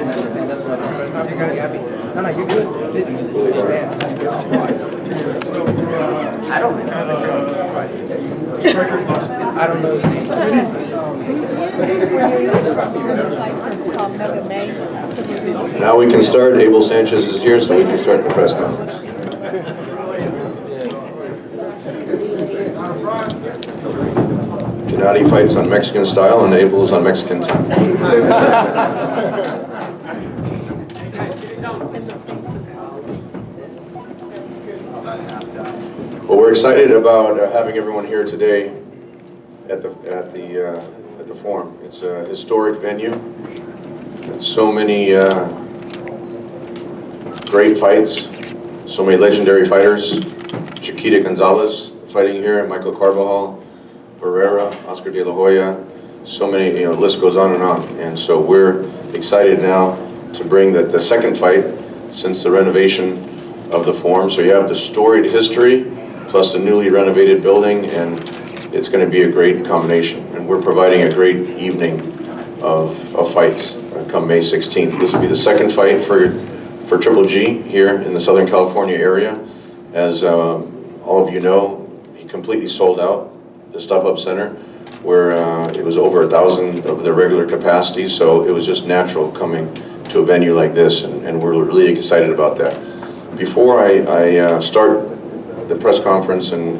can understand. That's what no, no, you're good. I don't know. I don't know his name. Now we can start. Abel Sanchez is here, so we can start the press conference. Gennady fights on Mexican style, and Abel is on Mexican time. Well, we're excited about having everyone here today at the forum. It's a historic venue. So many great fights, so many legendary fighters. Chiquita Gonzalez fighting here, Michael Carbajal, Barrera, Oscar De La Hoya. So many, the list goes on. And so we're excited now to bring the second fight since the renovation of the forum. So you have the storied history plus the newly renovated building, and it's going to be a great combination. And we're providing a great evening of fights come May 16th. This will be the second fight for Triple G here in the Southern California area. As all of you know, he completely sold out the Stop-Up Center, where it was over 1,000 of their regular capacity, so it was just natural coming to a venue like this, and we're really excited about that. Before I start the press conference and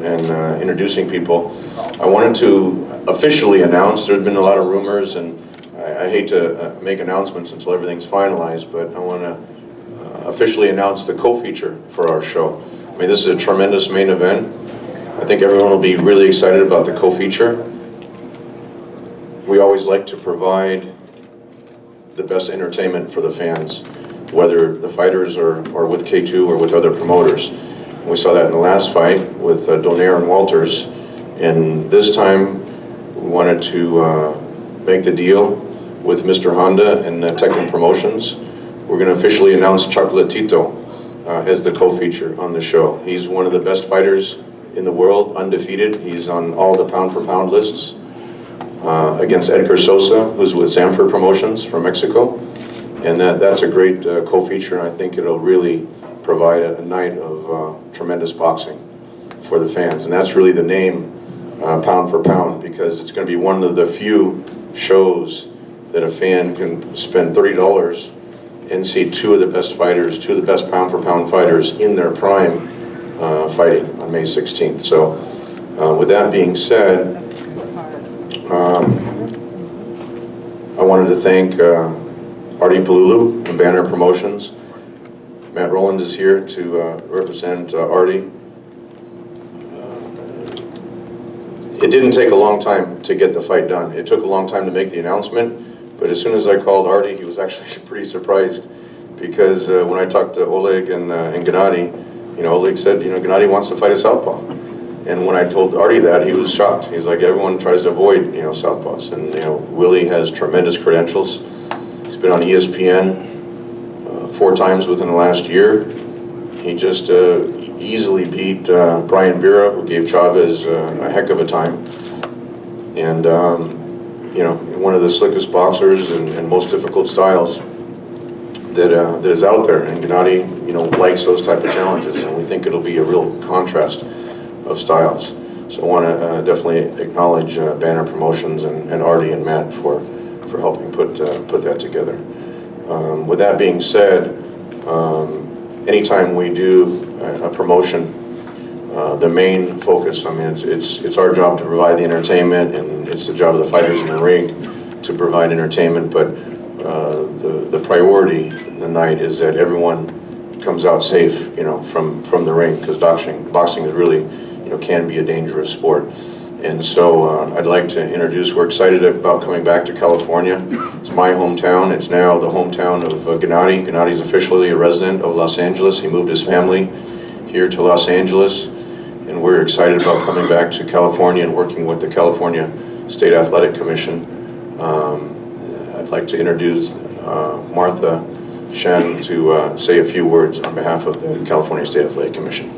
introducing people, I wanted to officially announce, there's been a lot of rumors, and I hate to make announcements until everything's finalized, but I want to officially announce the co-feature for our show. I mean, this is a tremendous main event. I think everyone will be really excited about the co-feature. We always like to provide the best entertainment for the fans, whether the fighters are with K2 or with other promoters. And we saw that in the last fight with Donaire and Walters, and this time we wanted to make the deal with Mr. Honda and Tekken Promotions. We're going to officially announce Chocolatito as the co-feature on the show. He's one of the best fighters in the world, undefeated. He's on all the pound-for-pound lists against Edgar Sosa, who's with Sanford Promotions from Mexico. And that's a great co-feature, and I think it'll really provide a night of tremendous boxing for the fans. And that's really the name, pound for pound, because it's going to be one of the few shows that a fan can spend $30 and see two of the best fighters, two of the best pound for pound fighters in their prime fighting on May 16th. So with that being said, I wanted to thank Artie Palulu and Banner Promotions. Matt Rowland is here to represent Artie. It didn't take a long time to get the fight done. It took a long time to make the announcement, but as soon as I called Artie, he was actually pretty surprised, because when I talked to Oleg and Gennady, Oleg said, Gennady wants to fight a southpaw. And when I told Artie that, he was shocked. He's like, everyone tries to avoid, southpaws. And, Willie has tremendous credentials. He's been on ESPN 4 times within the last year. He just easily beat Brian Vera, who gave Chavez a heck of a time. And, one of the slickest boxers and most difficult styles that is out there. And Gennady, likes those type of challenges. And we think it'll be a real contrast of styles. So I want to definitely acknowledge Banner Promotions and Artie and Matt for helping put that together. With that being said, anytime we do a promotion, the main focus, it's our job to provide the entertainment, and it's the job of the fighters in the ring to provide entertainment, but the priority of the night is that everyone comes out safe, from the ring, because boxing is really, can be a dangerous sport. And so I'd like to introduce, we're excited about coming back to California. It's my hometown. It's now the hometown of Gennady. Gennady's officially a resident of Los Angeles. He moved his family here to Los Angeles, and we're excited about coming back to California and working with the California State Athletic Commission. I'd like to introduce Martha Shen to say a few words on behalf of the California State Athletic Commission.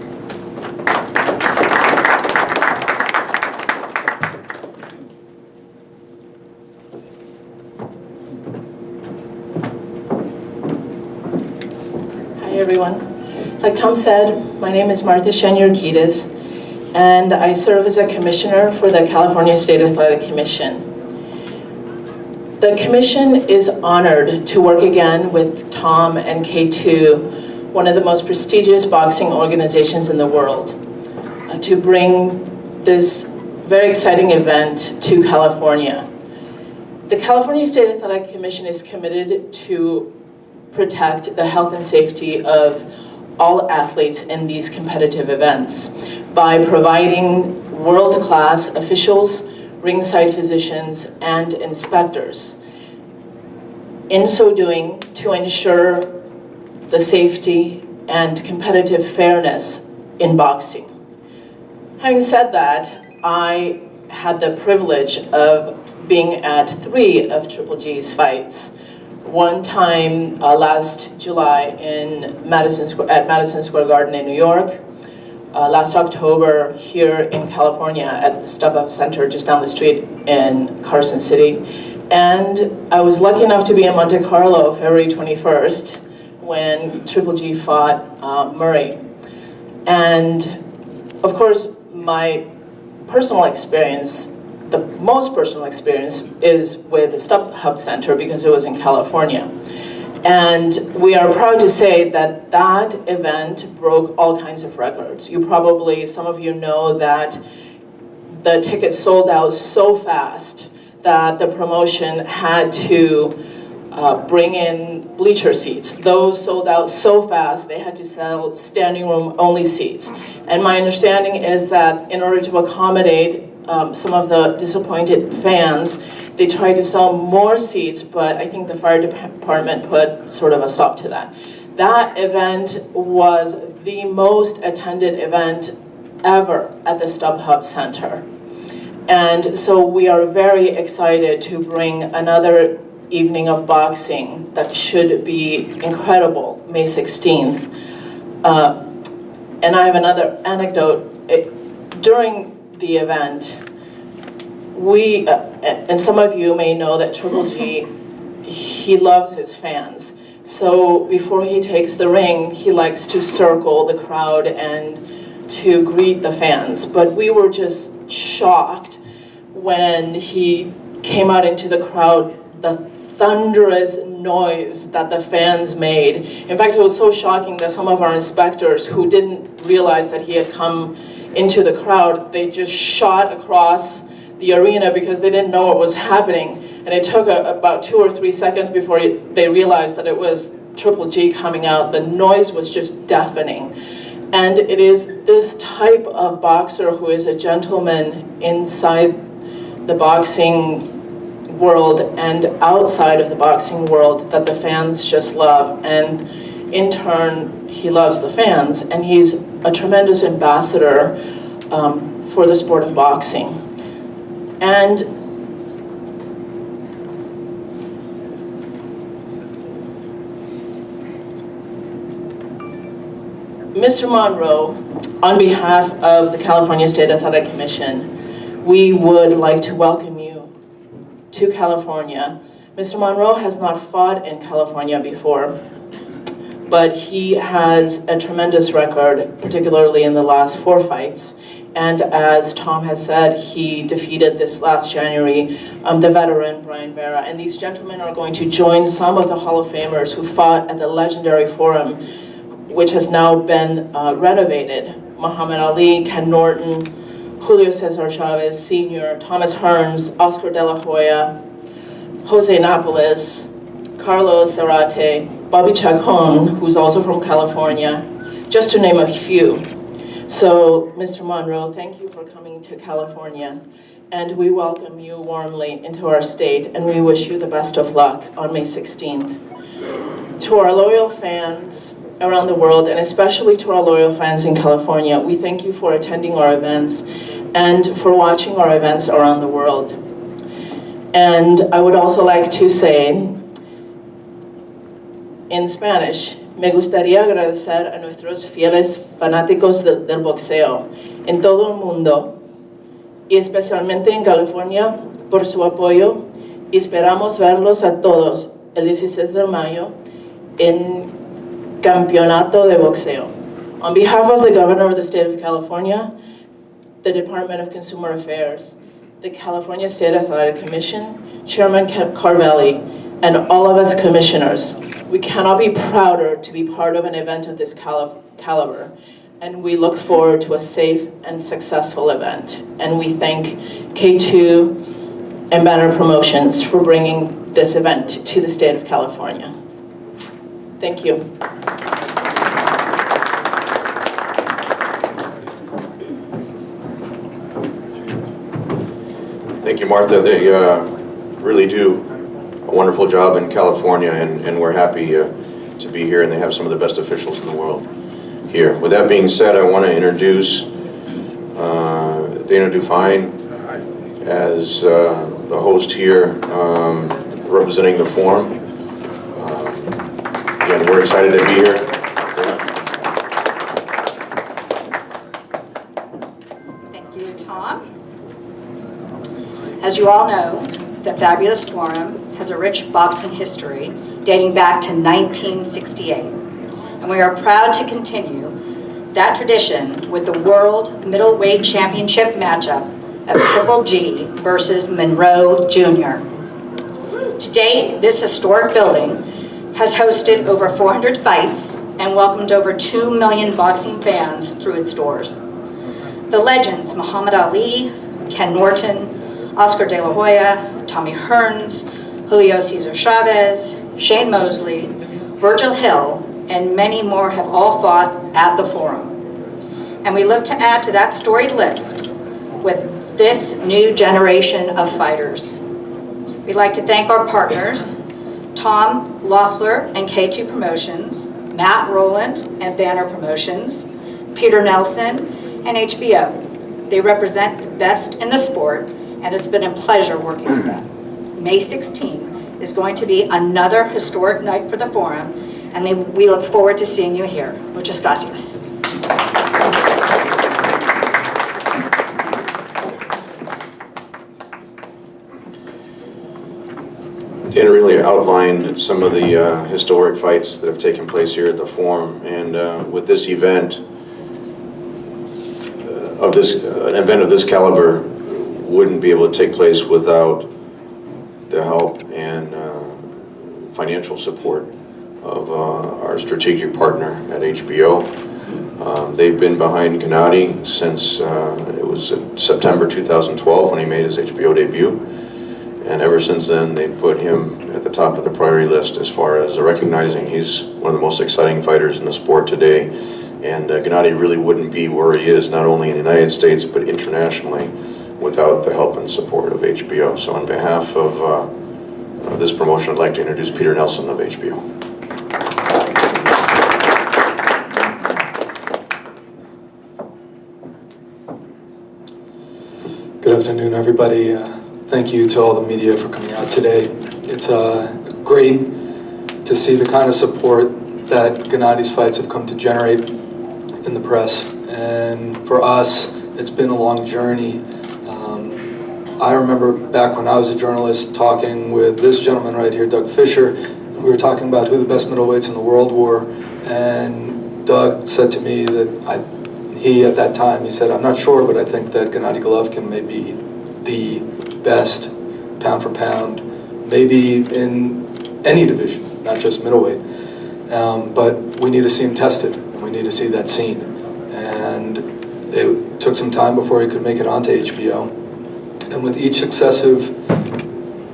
Hey everyone. Like Tom said, my name is Martha Shen-Yorkides, and I serve as a commissioner for the California State Athletic Commission. The commission is honored to work again with Tom and K2, one of the most prestigious boxing organizations in the world, to bring this very exciting event to California. The California State Athletic Commission is committed to protect the health and safety of all athletes in these competitive events by providing world-class officials, ringside physicians, and inspectors. In so doing, to ensure the safety and competitive fairness in boxing. Having said that, I had the privilege of being at 3 of Triple G's fights. One time last July at Madison Square Garden in New York, last October here in California at the StubHub Center just down the street in Carson City. And I was lucky enough to be in Monte Carlo February 21st when Triple G fought Murray. And of course, my personal experience, the most personal experience, is with the StubHub Center because it was in California. And we are proud to say that that event broke all kinds of records. Some of you know that the tickets sold out so fast that the promotion had to bring in bleacher seats. Those sold out so fast, they had to sell standing room only seats. And my understanding is that in order to accommodate some of the disappointed fans, they tried to sell more seats, but I think the fire department put sort of a stop to that. That event was the most attended event ever at the StubHub Center. And so we are very excited to bring another evening of boxing that should be incredible, May 16th. And I have another anecdote. During the event, and some of you may know that Triple G, he loves his fans. So before he takes the ring, he likes to circle the crowd and to greet the fans. But we were just shocked when he came out into the crowd, the thunderous noise that the fans made. In fact, it was so shocking that some of our inspectors who didn't realize that he had come into the crowd, they just shot across the arena because they didn't know what was happening. And it took about 2 or 3 seconds before they realized that it was Triple G coming out. The noise was just deafening. And it is this type of boxer who is a gentleman inside the boxing world and outside of the boxing world that the fans just love. And in turn, he loves the fans. And he's a tremendous ambassador for the sport of boxing. And Mr. Monroe, on behalf of the California State Athletic Commission, we would like to welcome you to California. Mr. Monroe has not fought in California before, but he has a tremendous record, particularly in the last 4 fights. And as Tom has said, he defeated this last January the veteran Brian Vera. And these gentlemen are going to join some of the Hall of Famers who fought at the legendary Forum, which has now been renovated. Muhammad Ali, Ken Norton, Julio Cesar Chavez Sr., Thomas Hearns, Oscar De La Hoya, Jose Napoles, Carlos Zarate, Bobby Chacon, who's also from California, just to name a few. So, Mr. Monroe, thank you for coming to California, and we welcome you warmly into our state, and we wish you the best of luck on May 16th. To our loyal fans around the world, and especially to our loyal fans in California, we thank you for attending our events and for watching our events around the world. And I would also like to say, in Spanish, me gustaría agradecer a nuestros fieles fanáticos del boxeo en todo el mundo y especialmente en California por su apoyo, y esperamos verlos a todos el 16 de mayo en Campeonato de Boxeo. On behalf of the Governor of the State of California, the Department of Consumer Affairs, the California State Athletic Commission, Chairman Carvelli, and all of us commissioners, we cannot be prouder to be part of an event of this caliber, and we look forward to a safe and successful event. And we thank K2 and Banner Promotions for bringing this event to the state of California. Thank you. Thank you, Martha. They really do a wonderful job in California, and we're happy to be here, and they have some of the best officials in the world here. With that being said, I want to introduce Dana Dufine as the host here, representing the forum. Again, we're excited to be here. Thank you, Tom. As you all know, the fabulous forum has a rich boxing history dating back to 1968. And we are proud to continue that tradition with the World Middleweight Championship matchup of Triple G versus Monroe Jr. To date, this historic building has hosted over 400 fights and welcomed over 2 million boxing fans through its doors. The legends Muhammad Ali, Ken Norton, Oscar De La Hoya, Tommy Hearns, Julio Cesar Chavez, Shane Mosley, Virgil Hill, and many more have all fought at the forum. And we look to add to that storied list with this new generation of fighters. We'd like to thank our partners, Tom Loeffler and K2 Promotions, Matt Rowland and Banner Promotions, Peter Nelson, and HBO. They represent the best in the sport, and it's been a pleasure working with them. May 16th is going to be another historic night for the forum, and we look forward to seeing you here. Muchas gracias. Dana really outlined some of the historic fights that have taken place here at the forum, and with this event, an event of this caliber wouldn't be able to take place without the help and financial support of our strategic partner at HBO. They've been behind Gennady since it was September 2012 when he made his HBO debut. And ever since then, they put him at the top of the priority list as far as recognizing he's one of the most exciting fighters in the sport today. And Gennady really wouldn't be where he is, not only in the United States, but internationally, without the help and support of HBO. So on behalf of this promotion, I'd like to introduce Peter Nelson of HBO. Good afternoon, everybody. Thank you to all the media for coming out today. It's great to see the kind of support that Gennady's fights have come to generate in the press. And for us, it's been a long journey. I remember back when I was a journalist talking with this gentleman right here, Doug Fisher, and we were talking about who the best middleweights in the world were. And Doug said to me that at that time, he said, "I'm not sure, but I think that Gennady Golovkin may be the best pound for pound, maybe in any division, not just middleweight. But we need to see him tested, and we need to see that scene." And it took some time before he could make it onto HBO. And with each successive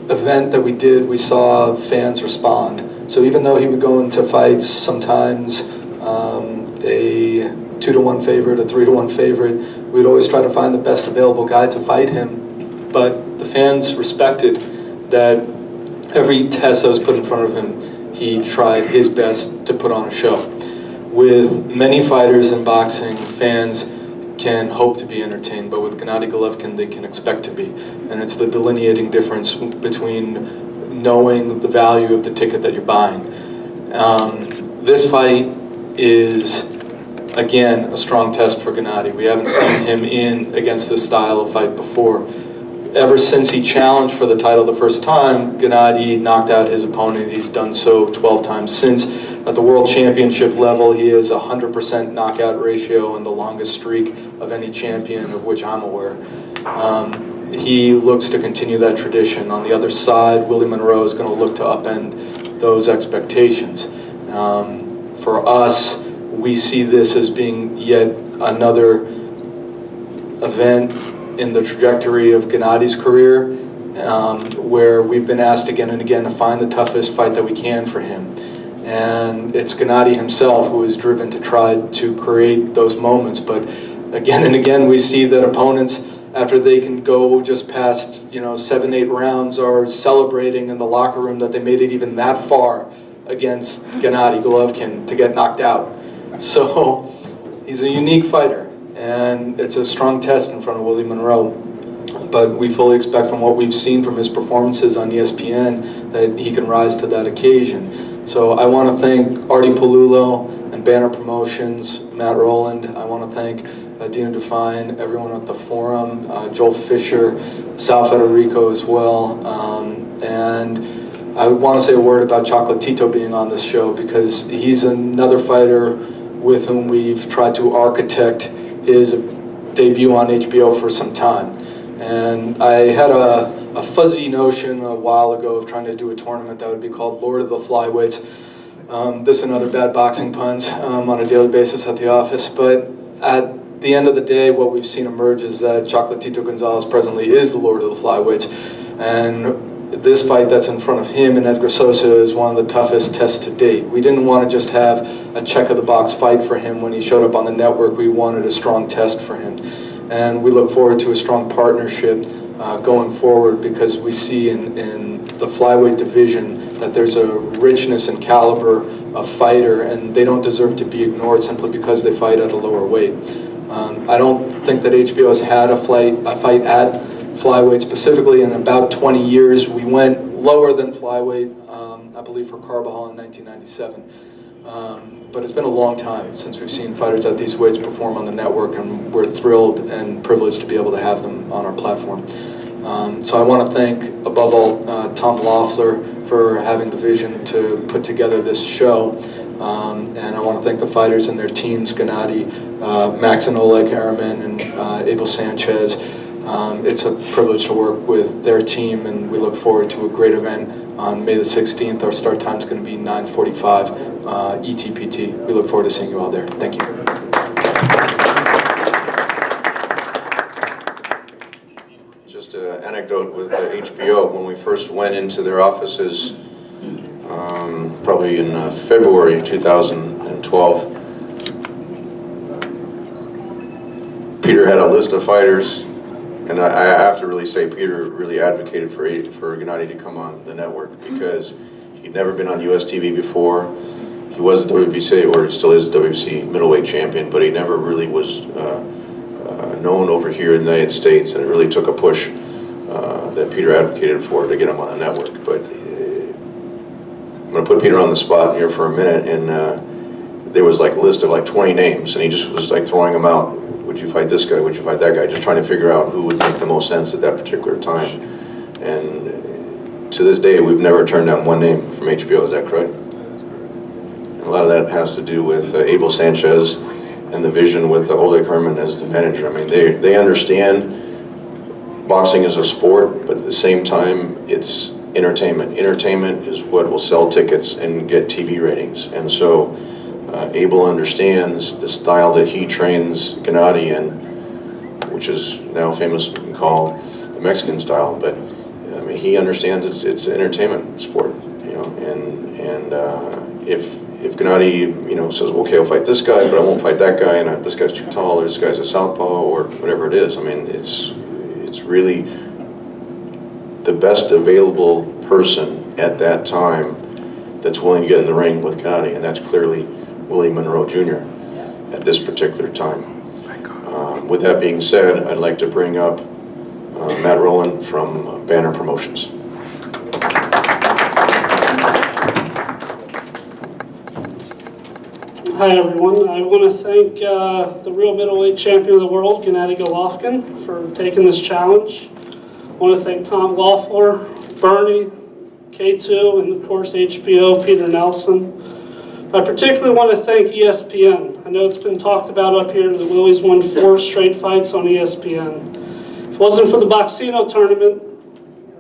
event that we did, we saw fans respond. So even though he would go into fights, sometimes a 2-to-1 favorite, a 3-to-1 favorite, we'd always try to find the best available guy to fight him. But the fans respected that every test that was put in front of him, he tried his best to put on a show. With many fighters in boxing, fans can hope to be entertained, but with Gennady Golovkin, they can expect to be. And it's the delineating difference between knowing the value of the ticket that you're buying. This fight is, again, a strong test for Gennady. We haven't seen him in against this style of fight before. Ever since he challenged for the title the first time, Gennady knocked out his opponent. He's done so 12 times since. at the World Championship level, he has 100% knockout ratio and the longest streak of any champion of which I'm aware. He looks to continue that tradition. On the other side, Willie Monroe is going to look to upend those expectations. For us, we see this as being yet another event in the trajectory of Gennady's career, where we've been asked again and again to find the toughest fight that we can for him. And it's Gennady himself who is driven to try to create those moments. But again and again, we see that opponents, after they can go just past 7-8 rounds, are celebrating in the locker room that they made it even that far against Gennady Golovkin to get knocked out. So he's a unique fighter, and it's a strong test in front of Willie Monroe. But we fully expect from what we've seen from his performances on ESPN that he can rise to that occasion. So I want to thank Artie Palullo and Banner Promotions, Matt Rowland. I want to thank Dina Define, everyone at the forum, Joel Fisher, Sal Federico as well. And I want to say a word about Chocolatito being on this show, because he's another fighter with whom we've tried to architect his debut on HBO for some time. And I had a fuzzy notion a while ago of trying to do a tournament that would be called Lord of the Flyweights. This and other bad boxing puns on a daily basis at the office. But at the end of the day, what we've seen emerge is that Chocolatito Gonzalez presently is the Lord of the Flyweights. And this fight that's in front of him and Edgar Sosa is one of the toughest tests to date. We didn't want to just have a check-of-the-box fight for him when he showed up on the network. We wanted a strong test for him. And we look forward to a strong partnership going forward, because we see in the flyweight division that there's a richness and caliber of fighter, and they don't deserve to be ignored simply because they fight at a lower weight. I don't think that HBO has had a fight at flyweight specifically in about 20 years. We went lower than flyweight, I believe, for Carbajal in 1997. But it's been a long time since we've seen fighters at these weights perform on the network, and we're thrilled and privileged to be able to have them on our platform. So I want to thank, above all, Tom Loeffler for having the vision to put together this show. And I want to thank the fighters and their teams, Gennady, Max and Oleg Araman, and Abel Sanchez. It's a privilege to work with their team, and we look forward to a great event on May the 16th. Our start time is going to be 9:45 ETPT. We look forward to seeing you all there. Thank you. Just an anecdote with HBO. When we first went into their offices, probably in February 2012, Peter had a list of fighters. And I have to really say, Peter really advocated for Gennady to come on the network, because he'd never been on US TV before. He was the WBC, or still is the WBC middleweight champion, but he never really was known over here in the United States, and it really took a push that Peter advocated for to get him on the network. But I'm going to put Peter on the spot here for a minute, and there was like a list of like 20 names, and he just was like throwing them out. Would you fight this guy? Would you fight that guy? Just trying to figure out who would make the most sense at that particular time. And to this day, we've never turned down one name from HBO. Is that correct? And a lot of that has to do with Abel Sanchez and the vision with Oleg Herman as the manager. I mean, they understand boxing is a sport, but at the same time, it's entertainment. Entertainment is what will sell tickets and get TV ratings. And so Abel understands the style that he trains Gennady in, which is now famously called the Mexican style. But I mean, he understands it's an entertainment sport, and if Gennady, says, okay, I'll fight this guy, but I won't fight that guy, and this guy's too tall, or this guy's a southpaw, or whatever it is. I mean, it's really the best available person at that time that's willing to get in the ring with Gennady, and that's clearly Willie Monroe Jr. at this particular time. With that being said, I'd like to bring up Matt Rowland from Banner Promotions. Hi everyone, I want to thank the real middleweight champion of the world, Gennady Golovkin, for taking this challenge. I want to thank Tom Loeffler, Bernie, K2, and of course HBO, Peter Nelson, I particularly want to thank ESPN. I know it's been talked about up here that Willie's won 4 straight fights on ESPN. If it wasn't for the Boxino tournament,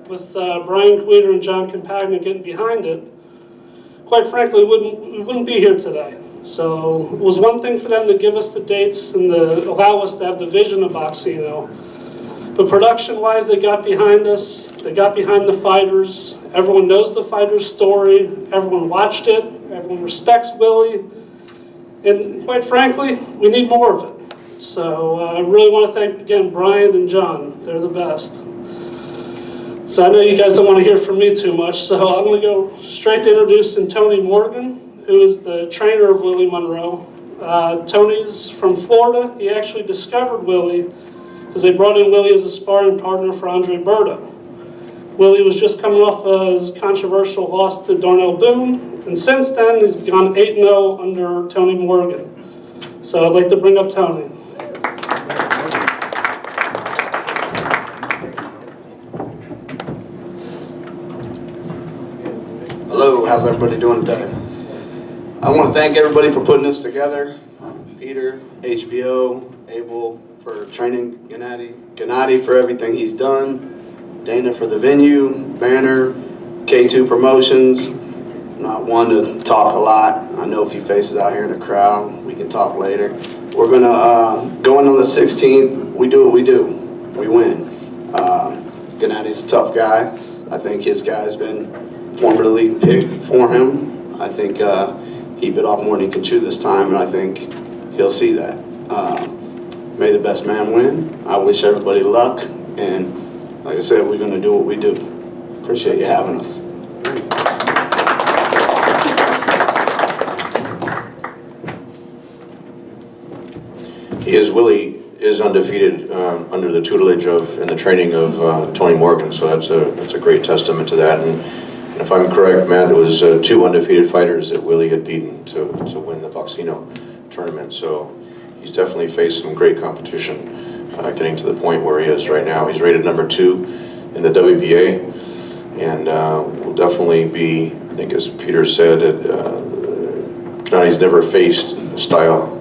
with Brian Queter and John Campagna getting behind it, quite frankly, we wouldn't be here today. So it was one thing for them to give us the dates and allow us to have the vision of Boxino. But production-wise, they got behind us. They got behind the fighters. Everyone knows the fighters' story. Everyone watched it. Everyone respects Willie. And quite frankly, we need more of it. So I really want to thank, again, Brian and John. They're the best. So I know you guys don't want to hear from me too much, so I'm going to go straight to introducing Tony Morgan, who is the trainer of Willie Monroe. Tony's from Florida. He actually discovered Willie because they brought in Willie as a sparring partner for Andre Berto. Willie was just coming off his controversial loss to Darnell Boone, and since then he's gone 8-0 under Tony Morgan. So I'd like to bring up Tony. Hello, how's everybody doing today? I want to thank everybody for putting this together. Peter, HBO, Abel for training Gennady for everything he's done, Dana for the venue, Banner, K2 Promotions. I'm not one to talk a lot. I know a few faces out here in the crowd. We can talk later. We're going to go in on the 16th. We do what we do. We win. Gennady's a tough guy. I think his guy's been formally picked for him. I think he bit off more than he can chew this time, and I think he'll see that. May the best man win. I wish everybody luck, and like I said, we're going to do what we do. Appreciate you having us. Willie is undefeated under the tutelage of and the training of Tony Morgan, so that's a great testament to that. And if I'm correct, Matt, it was 2 undefeated fighters that Willie had beaten to win the Boxino tournament. So he's definitely faced some great competition, getting to the point where he is right now. He's rated number 2 in the WBA, and will definitely be, I think as Peter said, Gennady's never faced a style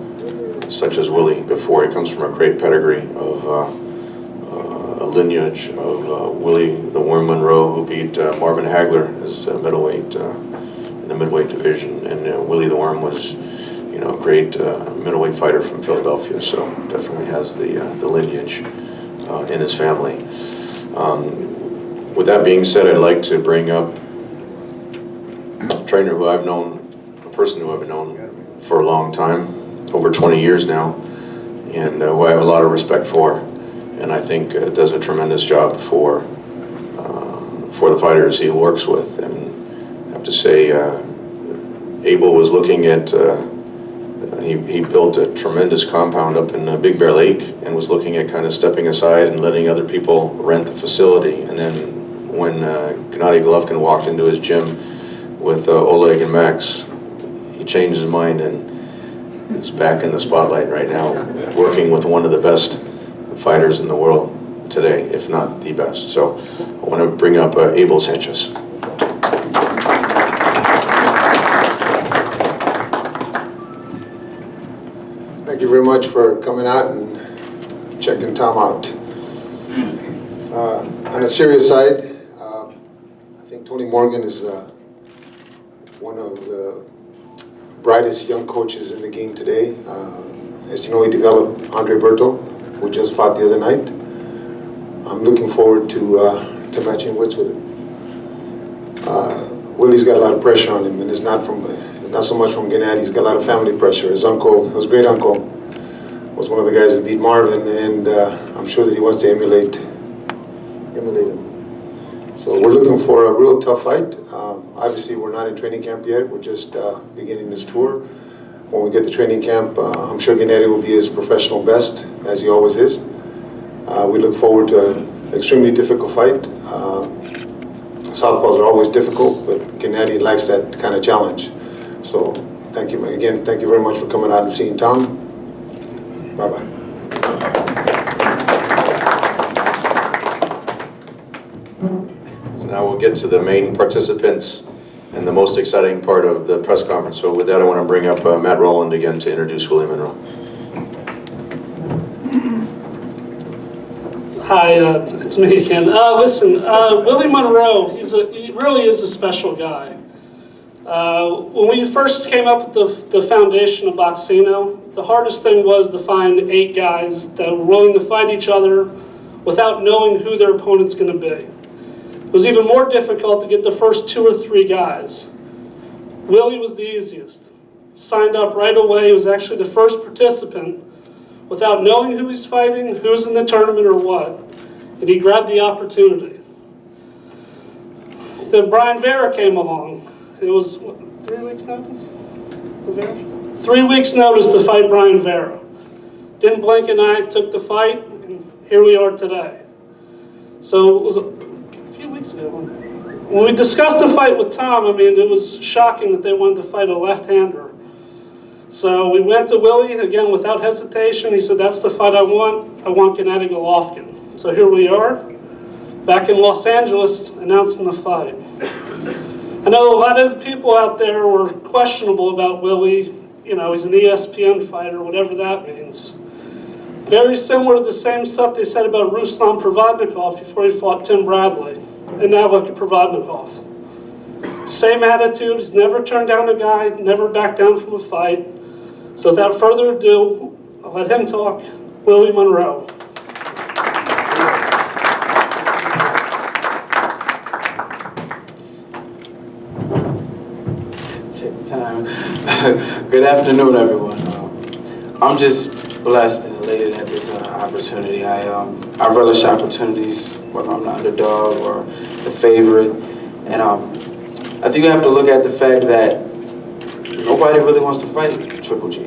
such as Willie before. He comes from a great pedigree of a lineage of Willie the Worm Monroe, who beat Marvin Hagler as middleweight in the midweight division, and Willie the Worm was, a great middleweight fighter from Philadelphia. So definitely has the lineage in his family. With that being said, I'd like to bring up a trainer who I've known, a person who I've known for a long time, over 20 years now, and who I have a lot of respect for, and I think does a tremendous job for the fighters he works with. And I have to say, Abel was looking at, he built a tremendous compound up in Big Bear Lake, and was looking at kind of stepping aside and letting other people rent the facility. And then when Gennady Golovkin walked into his gym with Oleg and Max, he changed his mind and is back in the spotlight right now, working with one of the best fighters in the world today, if not the best. So I want to bring up Abel Sanchez. Thank you very much for coming out and checking Tom out. On a serious side, I think Tony Morgan is one of the brightest young coaches in the game today. As you know, he developed Andre Berto, who just fought the other night. I'm looking forward to matching wits with him. Willie's got a lot of pressure on him, and it's not so much from Gennady. He's got a lot of family pressure. His uncle, his great uncle, was one of the guys that beat Marvin, and I'm sure that he wants to emulate him. So we're looking for a real tough fight. Obviously, we're not in training camp yet. We're just beginning this tour. When we get to training camp, I'm sure Gennady will be his professional best, as he always is. We look forward to an extremely difficult fight. Southpaws are always difficult, but Gennady likes that kind of challenge. So thank you again. Thank you very much for coming out and seeing Tom. Bye-bye. Now we'll get to the main participants and the most exciting part of the press conference. So with that, I want to bring up Matt Rowland again to introduce Willie Monroe. Hi, it's me again. Listen, Willie Monroe, he really is a special guy. When we first came up with the foundation of Boxino, the hardest thing was to find 8 guys that were willing to fight each other without knowing who their opponent's going to be. It was even more difficult to get the first 2 or 3 guys. Willie was the easiest. Signed up right away. He was actually the first participant without knowing who he's fighting, who's in the tournament or what. And he grabbed the opportunity. Then Brian Vera came along. It was, what, 3 weeks notice? 3 weeks notice to fight Brian Vera. Didn't blink an eye, took the fight, and here we are today. So it was a few weeks ago. When we discussed the fight with Tom, I mean, it was shocking that they wanted to fight a left-hander. So we went to Willie, again, without hesitation. He said, that's the fight I want. I want Gennady Golovkin. So here we are, back in Los Angeles, announcing the fight. I know a lot of people out there were questionable about Willie. You know, he's an ESPN fighter, whatever that means. Very similar to the same stuff they said about Ruslan Provodnikov before he fought Tim Bradley. And now look at Provodnikov. Same attitude, he's never turned down a guy, never backed down from a fight. So without further ado, I'll let him talk. Willie Monroe. Time. Good afternoon, everyone. I'm just blessed and elated at this opportunity. I relish opportunities, whether I'm the underdog or the favorite, and I think you have to look at the fact that nobody really wants to fight Triple G.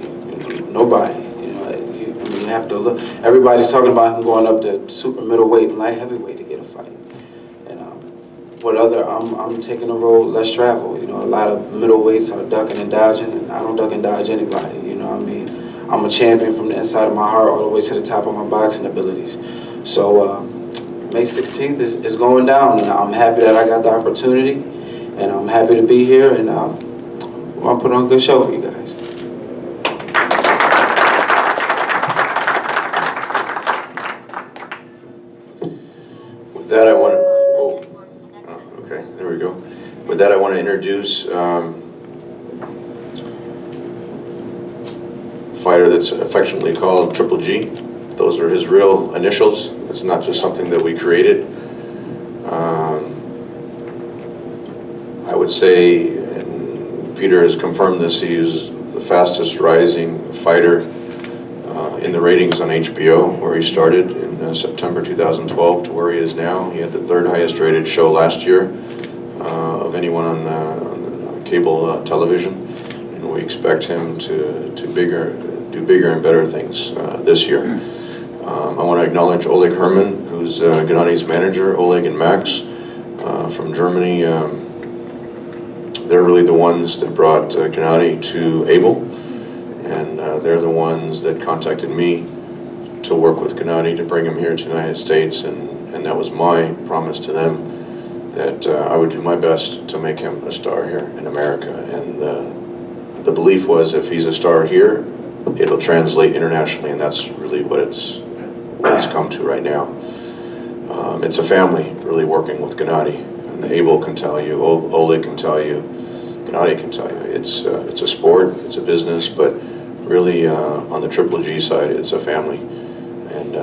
Nobody. You have to look. Everybody's talking about him going up to super middleweight and light heavyweight to get a fight. I'm taking a road less traveled. You know, a lot of middleweights are ducking and dodging, and I don't duck and dodge anybody. You know what I mean? I'm a champion from the inside of my heart all the way to the top of my boxing abilities. So May 16th is going down, and I'm happy that I got the opportunity, and I'm happy to be here, and I'm gonna put on a good show for you guys. With that, I want to. Okay, there we go. With that, I want to introduce fighter that's affectionately called Triple G. Those are his real initials. It's not just something that we created. I would say, and Peter has confirmed this, he is the fastest rising fighter in the ratings on HBO, where he started in September 2012 to where he is now. He had the 3rd highest rated show last year of anyone on the cable television, and we expect him to do bigger and better things this year. I want to acknowledge Oleg Herman, who's Gennady's manager. Oleg and Max from Germany. They're really the ones that brought Gennady to Abel, and they're the ones that contacted me to work with Gennady to bring him here to the United States, and that was my promise to them that I would do my best to make him a star here in America. And the belief was, if he's a star here, it'll translate internationally, and that's really what it's come to right now. It's a family really working with Gennady, and Abel can tell you, Oleg can tell you, Gennady can tell you. It's a sport, it's a business, but really on the Triple G side, it's a family, and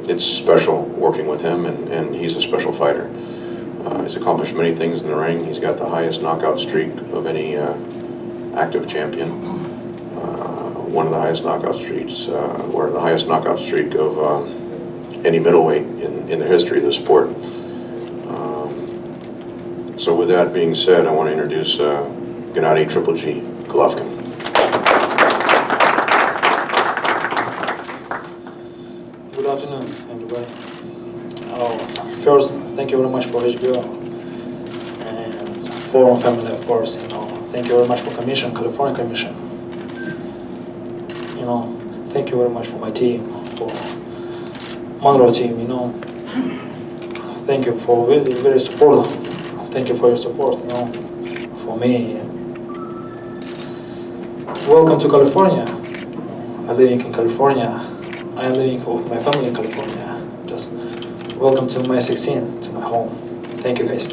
it's special working with him, and he's a special fighter. He's accomplished many things in the ring. He's got the highest knockout streak of any active champion. One of the highest knockout streaks, or the highest knockout streak of any middleweight in the history of the sport. So with that being said, I want to introduce Gennady Triple G Golovkin. Good afternoon, everybody. First, thank you very much for HBO and Forum Family, of course. Thank you very much for California Commission. Thank you very much for my team, for Monroe team. Thank you for very support. Thank you for your support. for me. Welcome to California. I live in California. I am living with my family in California. Just welcome to my 16, to my home. Thank you, guys.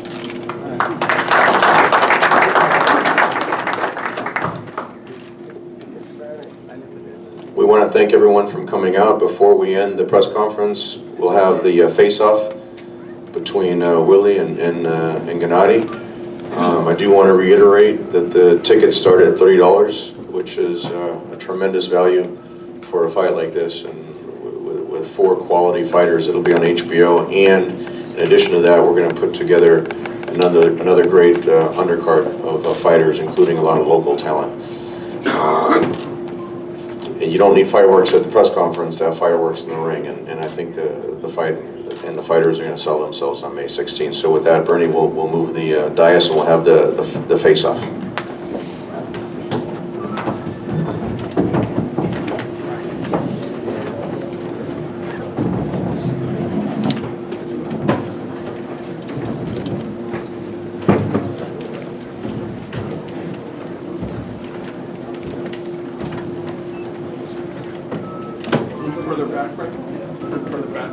We want to thank everyone for coming out. Before we end the press conference, we'll have the face-off between Willie and Gennady. I do want to reiterate that the tickets start at $30, which is a tremendous value for a fight like this. And with 4 quality fighters, it'll be on HBO. And in addition to that, we're going to put together another great undercard of fighters, including a lot of local talent. You don't need fireworks at the press conference to have fireworks in the ring, and I think the fight and the fighters are going to sell themselves on May 16th. So with that, Bernie, we'll move the dais and we'll have the face-off. Further back, right? Further back.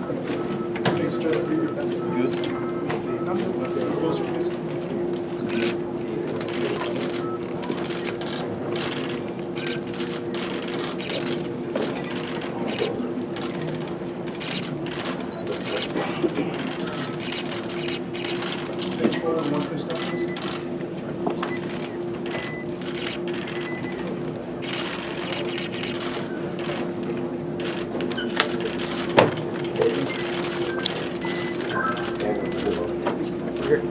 Here.